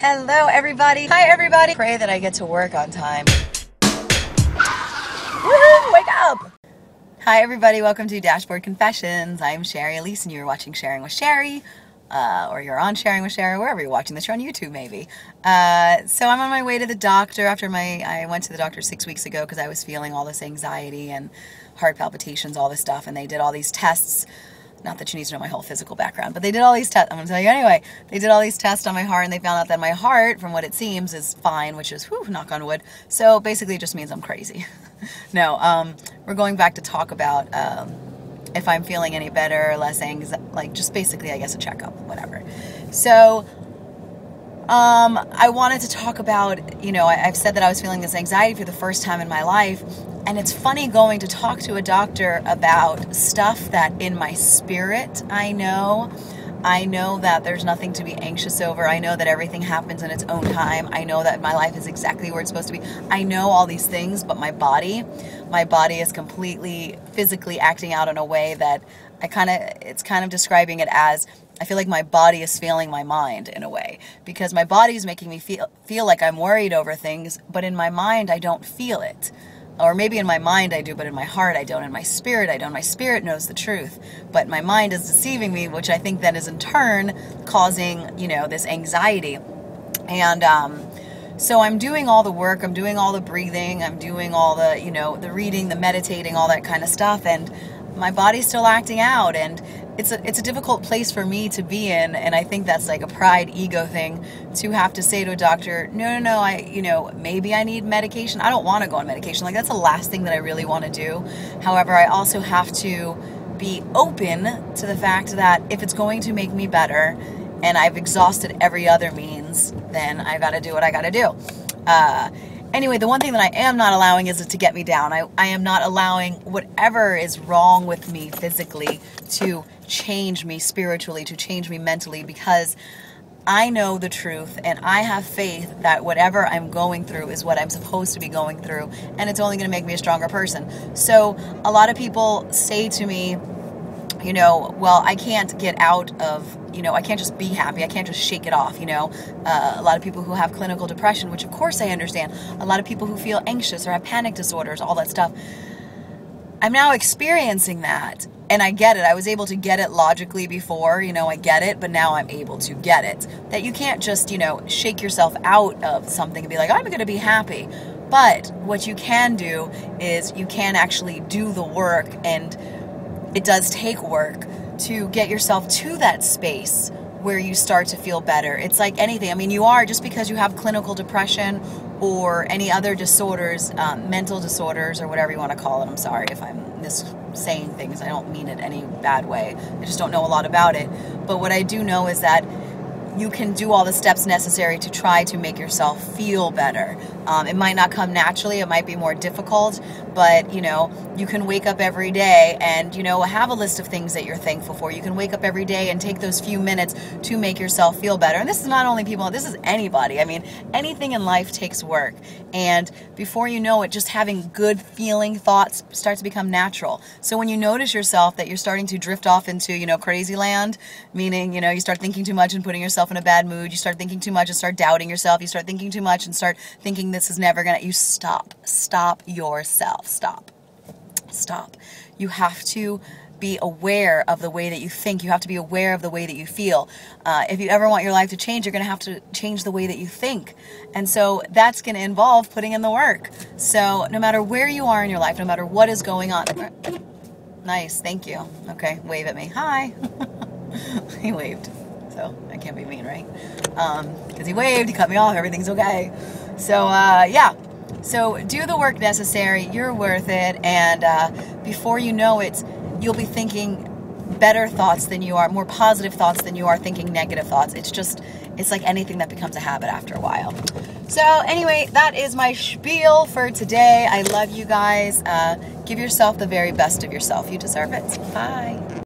Hello everybody. Hi everybody. Pray that I get to work on time. Woohoo! Wake up! Hi everybody, welcome to Dashboard Confessions. I'm Shari Alyse and you're watching Sharing with Shari. Or you're on Sharing with Shari, wherever you're watching this. You're on YouTube maybe. So I'm on my way to the doctor after I went to the doctor 6 weeks ago because I was feeling all this anxiety and heart palpitations, all this stuff, and they did all these tests. Not that you need to know my whole physical background, but they did all these tests. I'm going to tell you anyway. They did all these tests on my heart, and they found out that my heart, from what it seems, is fine, which is, whew, knock on wood. So basically it just means I'm crazy. No, we're going back to talk about if I'm feeling any better, less anxiety, like just basically, I guess, a checkup, whatever. So I wanted to talk about, I've said that I was feeling this anxiety for the first time in my life. And it's funny going to talk to a doctor about stuff that in my spirit I know that there's nothing to be anxious over. I know that everything happens in its own time. I know that my life is exactly where it's supposed to be. I know all these things, but my body is completely physically acting out in a way that it's kind of describing it as I feel like my body is failing my mind in a way, because my body is making me feel like I'm worried over things, but in my mind I don't feel it. Or maybe in my mind I do, but in my heart I don't. In my spirit I don't. My spirit knows the truth, but my mind is deceiving me, which I think then is in turn causing, this anxiety. And so I'm doing all the work, I'm doing all the breathing, I'm doing all the, the reading, the meditating, all that kind of stuff, and my body's still acting out, and it's a difficult place for me to be in, and I think that's like a pride ego thing to have to say to a doctor, no, maybe I need medication. I don't want to go on medication. Like, that's the last thing that I really want to do. However, I also have to be open to the fact that if it's going to make me better and I've exhausted every other means, then I got to do what I got to do. Anyway, the one thing that I am not allowing is it to get me down. I am not allowing whatever is wrong with me physically to change me spiritually, to change me mentally, because I know the truth and I have faith that whatever I'm going through is what I'm supposed to be going through, and it's only going to make me a stronger person. So a lot of people say to me, well, I can't get out of, I can't just be happy. I can't just shake it off, A lot of people who have clinical depression, which of course I understand. A lot of people who feel anxious or have panic disorders, all that stuff. I'm now experiencing that, and I get it. I was able to get it logically before, I get it, but now I'm able to get it. That you can't just, shake yourself out of something and be like, I'm going to be happy. But what you can do is you can actually do the work, and it does take work to get yourself to that space where you start to feel better. It's like anything. I mean, just because you have clinical depression or any other disorders, mental disorders or whatever you want to call it. I'm sorry if I'm saying things. I don't mean it any bad way. I just don't know a lot about it. But what I do know is that you can do all the steps necessary to try to make yourself feel better. It might not come naturally. It might be more difficult, but, you can wake up every day and, have a list of things that you're thankful for. You can wake up every day and take those few minutes to make yourself feel better. And this is not only people, this is anybody. I mean, anything in life takes work. And before you know it, just having good feeling thoughts starts to become natural. So when you notice yourself that you're starting to drift off into, crazy land, meaning, you start thinking too much and putting yourself in a bad mood, you start thinking too much and start doubting yourself, you start thinking too much and start thinking this is never gonna, you stop yourself, stop. You have to be aware of the way that you think. You have to be aware of the way that you feel. If you ever want your life to change, you're going to have to change the way that you think. And so that's going to involve putting in the work. So no matter where you are in your life, no matter what is going on. Nice, thank you. Okay, wave at me. Hi. He waved. So I can't be mean, right? Because he waved, he cut me off, everything's okay. So, yeah. So do the work necessary. You're worth it. And before you know it, you'll be thinking better thoughts than you are, more positive thoughts than you are thinking negative thoughts. It's like anything that becomes a habit after a while. So anyway, that is my spiel for today. I love you guys. Give yourself the very best of yourself. You deserve it. Bye.